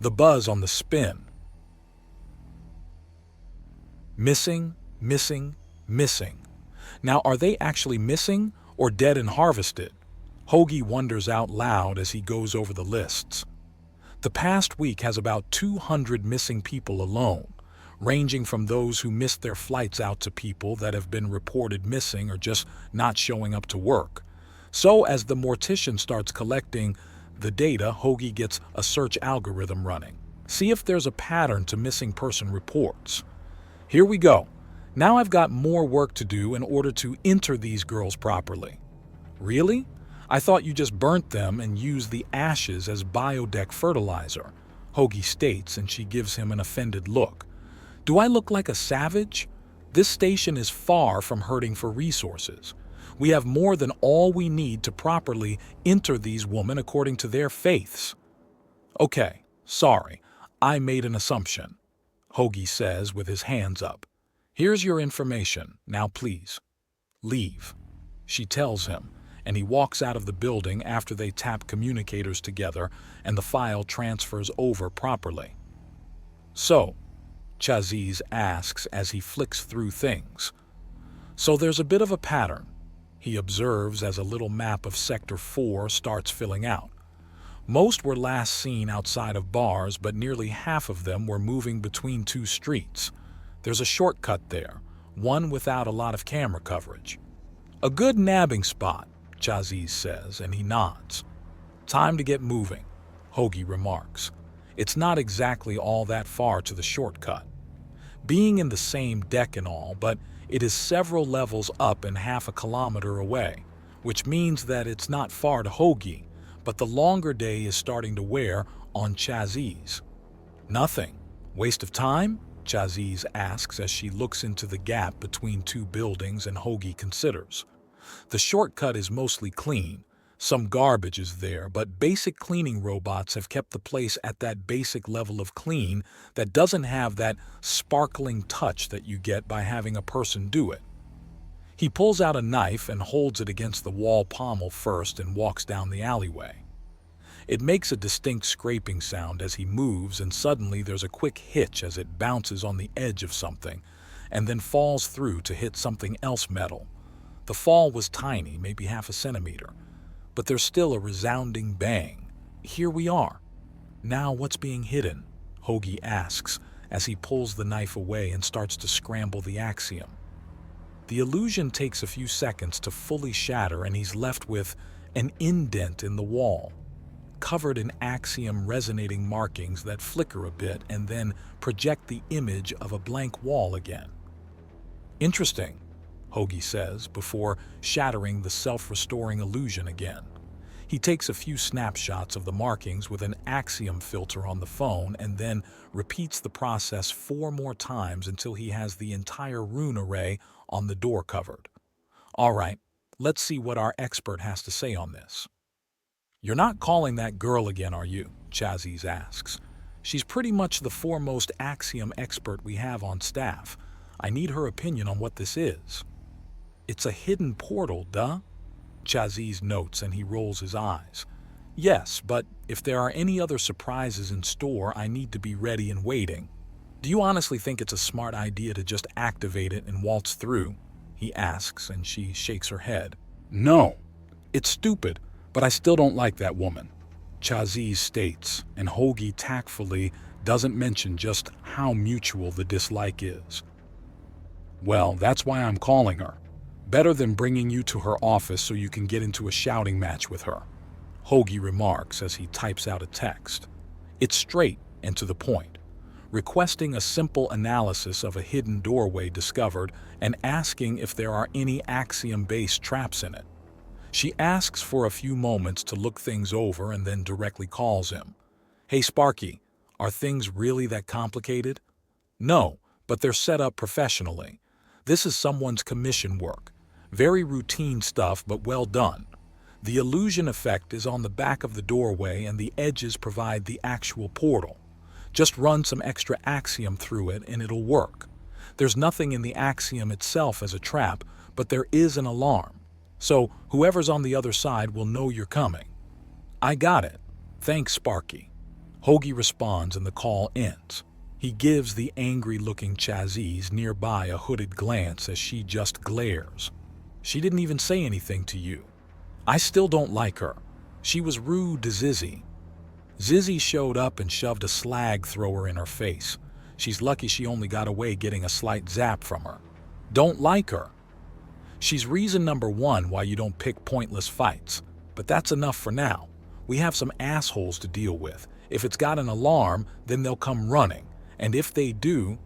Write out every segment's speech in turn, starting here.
The buzz on the spin. Missing, missing, missing. Now, are they actually missing or dead and harvested? Hoagie wonders out loud as he goes over the lists. The past week has about 200 missing people alone, ranging from those who missed their flights out to people that have been reported missing or just not showing up to work. So as the mortician starts collecting the data, Hoagie gets a search algorithm running. See if there's a pattern to missing person reports. Here we go. Now I've got more work to do in order to enter these girls properly. Really? I thought you just burnt them and used the ashes as biodeck fertilizer, Hoagie states, and she gives him an offended look. Do I look like a savage? This station is far from hurting for resources. We have more than all we need to properly enter these women according to their faiths. Okay, sorry, I made an assumption, Hoagie says with his hands up. Here's your information, now please, leave, she tells him, and he walks out of the building after they tap communicators together and the file transfers over properly. So, Chaziz asks as he flicks through things. So there's a bit of a pattern, he observes as a little map of Sector 4 starts filling out. Most were last seen outside of bars, but nearly half of them were moving between two streets. There's a shortcut there, one without a lot of camera coverage. A good nabbing spot, Chaziz says, and he nods. Time to get moving, Hoagie remarks. It's not exactly all that far to the shortcut. Being in the same deck and all, but it is several levels up and half a kilometer away, which means that it's not far to Hoagie, but the longer day is starting to wear on Chaziz. Nothing. Waste of time? Chaziz asks as she looks into the gap between two buildings and Hoagie considers. The shortcut is mostly clean. Some garbage is there, but basic cleaning robots have kept the place at that basic level of clean that doesn't have that sparkling touch that you get by having a person do it. He pulls out a knife and holds it against the wall pommel first and walks down the alleyway. It makes a distinct scraping sound as he moves, and suddenly there's a quick hitch as it bounces on the edge of something and then falls through to hit something else metal. The fall was tiny, maybe half a centimeter, but there's still a resounding bang. Here we are. Now what's being hidden? Hoagie asks as he pulls the knife away and starts to scramble the axiom. The illusion takes a few seconds to fully shatter, and he's left with an indent in the wall, covered in axiom resonating markings that flicker a bit and then project the image of a blank wall again. Interesting, Hoagie says, before shattering the self-restoring illusion again. He takes a few snapshots of the markings with an axiom filter on the phone and then repeats the process 4 more times until he has the entire rune array on the door covered. All right, let's see what our expert has to say on this. You're not calling that girl again, are you? Chaziz asks. She's pretty much the foremost axiom expert we have on staff. I need her opinion on what this is. It's a hidden portal, duh? Chaziz notes, and he rolls his eyes. Yes, but if there are any other surprises in store, I need to be ready and waiting. Do you honestly think it's a smart idea to just activate it and waltz through? He asks, and she shakes her head. No, it's stupid, but I still don't like that woman, Chaziz states, and Hoagie tactfully doesn't mention just how mutual the dislike is. Well, that's why I'm calling her. Better than bringing you to her office so you can get into a shouting match with her, Hoagie remarks as he types out a text. It's straight and to the point, requesting a simple analysis of a hidden doorway discovered and asking if there are any axiom-based traps in it. She asks for a few moments to look things over and then directly calls him. Hey Sparky, are things really that complicated? No, but they're set up professionally. This is someone's commission work. Very routine stuff, but well done. The illusion effect is on the back of the doorway and the edges provide the actual portal. Just run some extra axiom through it and it'll work. There's nothing in the axiom itself as a trap, but there is an alarm. So whoever's on the other side will know you're coming. I got it. Thanks, Sparky. Hoagie responds and the call ends. He gives the angry-looking Chazise nearby a hooded glance as she just glares. She didn't even say anything to you. I still don't like her. She was rude to Zizzy. Zizzy showed up and shoved a slag thrower in her face. She's lucky she only got away getting a slight zap from her. Don't like her. She's reason number one why you don't pick pointless fights. But that's enough for now. We have some assholes to deal with. If it's got an alarm, then they'll come running. And if they do,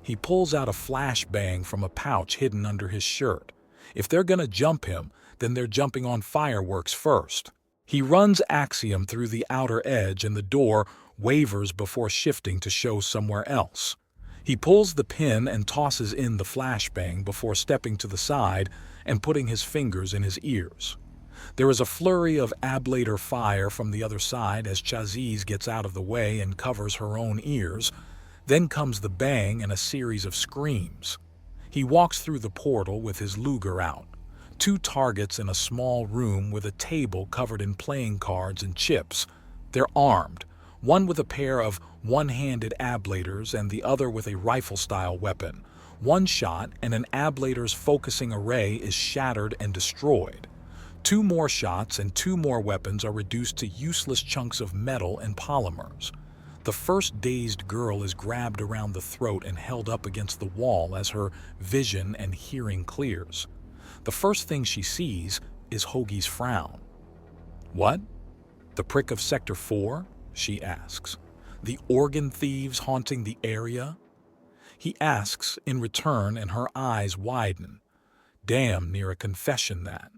he pulls out a flashbang from a pouch hidden under his shirt. If they're gonna jump him, then they're jumping on fireworks first. He runs Axiom through the outer edge and the door wavers before shifting to show somewhere else. He pulls the pin and tosses in the flashbang before stepping to the side and putting his fingers in his ears. There is a flurry of ablator fire from the other side as Chazise gets out of the way and covers her own ears. Then comes the bang and a series of screams. He walks through the portal with his Luger out. 2 targets in a small room with a table covered in playing cards and chips. They're armed, one with a pair of one-handed ablators and the other with a rifle-style weapon. One shot and an ablator's focusing array is shattered and destroyed. 2 more shots and 2 more weapons are reduced to useless chunks of metal and polymers. The first dazed girl is grabbed around the throat and held up against the wall as her vision and hearing clears. The first thing she sees is Hoagie's frown. What? The prick of Sector 4? She asks. The organ thieves haunting the area? He asks in return and her eyes widen. Damn near a confession that.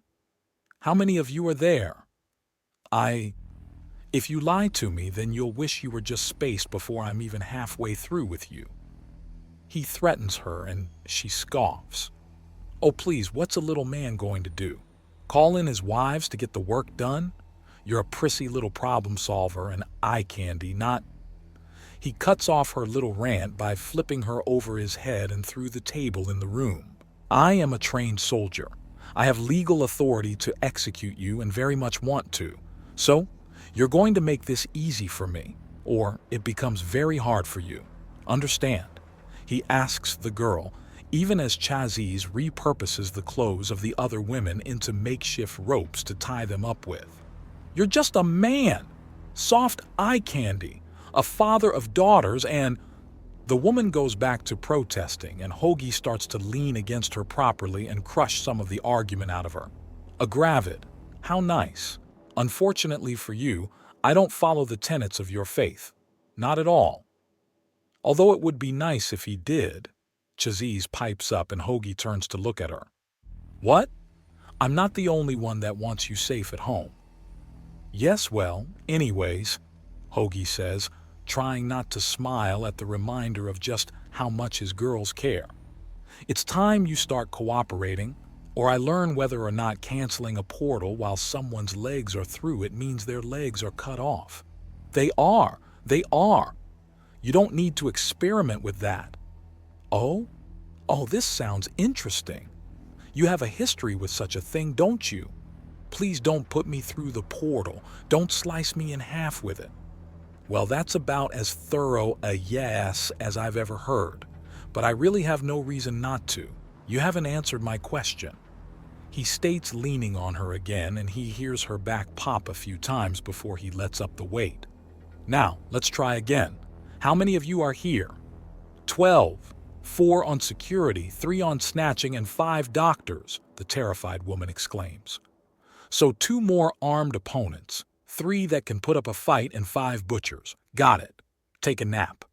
How many of you are there? If you lie to me, then you'll wish you were just spaced before I'm even halfway through with you. He threatens her and she scoffs. Oh please, what's a little man going to do? Call in his wives to get the work done? You're a prissy little problem solver and eye candy, not... He cuts off her little rant by flipping her over his head and through the table in the room. I am a trained soldier. I have legal authority to execute you and very much want to. So, you're going to make this easy for me, or it becomes very hard for you. Understand? He asks the girl, even as Chazise repurposes the clothes of the other women into makeshift ropes to tie them up with. You're just a man, soft eye candy, a father of daughters, and... The woman goes back to protesting, and Hoagie starts to lean against her properly and crush some of the argument out of her. Agravid, how nice. Unfortunately for you, I don't follow the tenets of your faith. Not at all. Although it would be nice if he did. Chazise pipes up and Hoagie turns to look at her. What? I'm not the only one that wants you safe at home. Yes, well, anyways, Hoagie says, trying not to smile at the reminder of just how much his girls care. It's time you start cooperating, or I learn whether or not canceling a portal while someone's legs are through it means their legs are cut off. They are. You don't need to experiment with that. Oh, this sounds interesting. You have a history with such a thing, don't you? Please don't put me through the portal. Don't slice me in half with it. Well, that's about as thorough a yes as I've ever heard. But I really have no reason not to. You haven't answered my question. He states, leaning on her again, and he hears her back pop a few times before he lets up the weight. Now, let's try again. How many of you are here? 12. 4 on security, 3 on snatching, and 5 doctors, the terrified woman exclaims. So 2 more armed opponents, 3 that can put up a fight, and 5 butchers. Got it. Take a nap.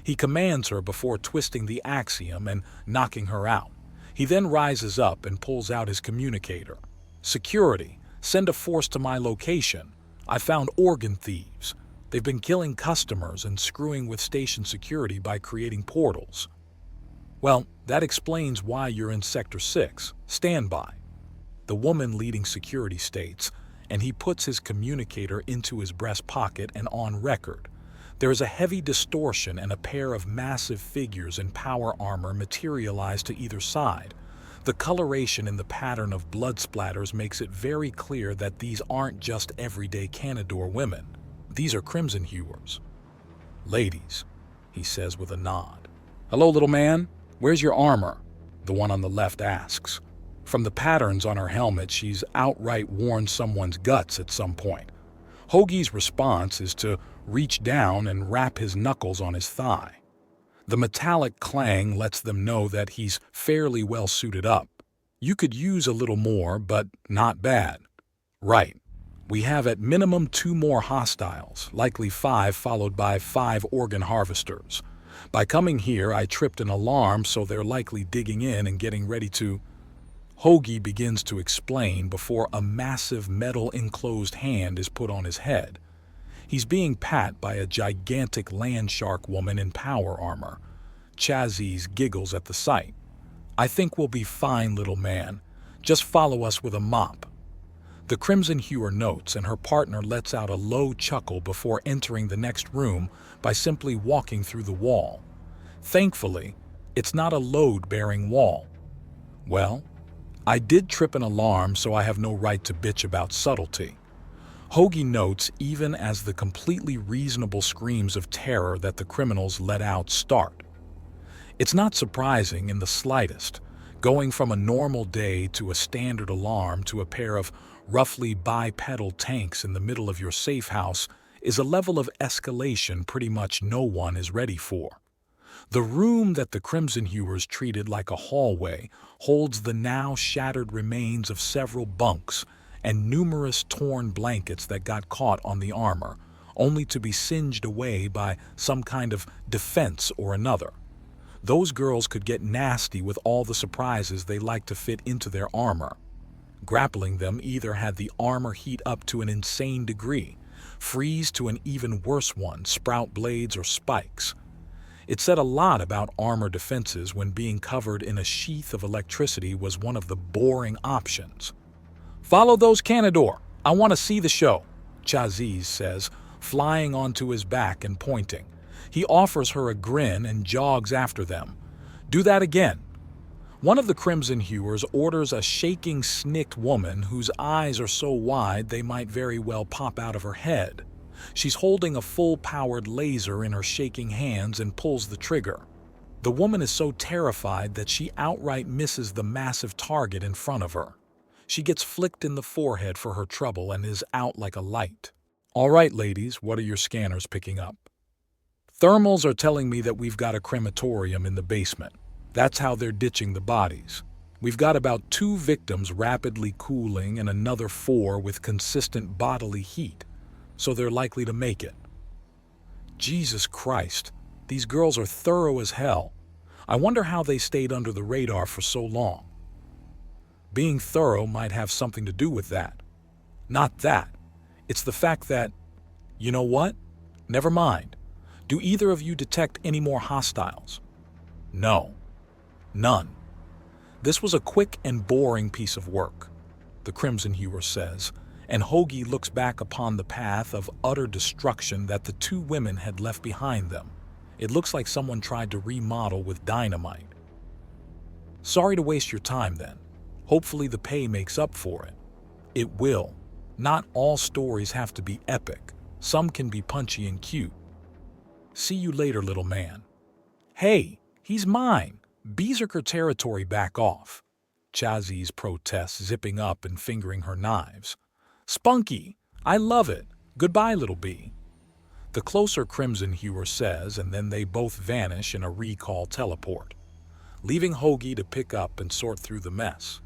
He commands her before twisting the axiom and knocking her out. He then rises up and pulls out his communicator. Security, send a force to my location. I found organ thieves. They've been killing customers and screwing with station security by creating portals. Well, that explains why you're in Sector 6. Stand by. The woman leading security states, and he puts his communicator into his breast pocket and on record. There is a heavy distortion and a pair of massive figures in power armor materialize to either side. The coloration in the pattern of blood splatters makes it very clear that these aren't just everyday Canador women. These are Crimson Hewers. Ladies, he says with a nod. Hello, little man. Where's your armor? The one on the left asks. From the patterns on her helmet, she's outright worn someone's guts at some point. Hoagie's response is to reach down and rap his knuckles on his thigh. The metallic clang lets them know that he's fairly well suited up. You could use a little more, but not bad. Right. We have at minimum 2 more hostiles, likely 5 followed by 5 organ harvesters. By coming here, I tripped an alarm, so they're likely digging in and getting ready to... Hoagie begins to explain before a massive metal enclosed hand is put on his head. He's being pat by a gigantic land shark woman in power armor. Chazzy giggles at the sight. I think we'll be fine, little man. Just follow us with a mop. The Crimson Hewer notes, and her partner lets out a low chuckle before entering the next room by simply walking through the wall. Thankfully, it's not a load-bearing wall. Well, I did trip an alarm, so I have no right to bitch about subtlety. Hoagie notes even as the completely reasonable screams of terror that the criminals let out start. It's not surprising in the slightest. Going from a normal day to a standard alarm to a pair of roughly bipedal tanks in the middle of your safe house is a level of escalation pretty much no one is ready for. The room that the Crimson Hewers treated like a hallway holds the now shattered remains of several bunks and numerous torn blankets that got caught on the armor, only to be singed away by some kind of defense or another. Those girls could get nasty with all the surprises they like to fit into their armor. Grappling them either had the armor heat up to an insane degree, freeze to an even worse one, sprout blades or spikes. It said a lot about armor defenses when being covered in a sheath of electricity was one of the boring options. Follow those Canador. I want to see the show, Chazzy says, flying onto his back and pointing. He offers her a grin and jogs after them. Do that again. One of the Crimson Hewers orders a shaking, snicked woman whose eyes are so wide they might very well pop out of her head. She's holding a full-powered laser in her shaking hands and pulls the trigger. The woman is so terrified that she outright misses the massive target in front of her. She gets flicked in the forehead for her trouble and is out like a light. All right, ladies, what are your scanners picking up? Thermals are telling me that we've got a crematorium in the basement. That's how they're ditching the bodies. We've got about 2 victims rapidly cooling and another 4 with consistent bodily heat, so they're likely to make it. Jesus Christ, these girls are thorough as hell. I wonder how they stayed under the radar for so long. Being thorough might have something to do with that. Not that. It's the fact that, you know what? Never mind. Do either of you detect any more hostiles? No. None. This was a quick and boring piece of work, the Crimson Hewer says, and Hoagie looks back upon the path of utter destruction that the 2 women had left behind them. It looks like someone tried to remodel with dynamite. Sorry to waste your time then. Hopefully the pay makes up for it. It will. Not all stories have to be epic. Some can be punchy and cute. See you later, little man. Hey, he's mine. Berserker territory, back off. Chazzy's protests, zipping up and fingering her knives. Spunky, I love it. Goodbye, little bee. The closer Crimson Hewer says, and then they both vanish in a recall teleport, leaving Hoagie to pick up and sort through the mess.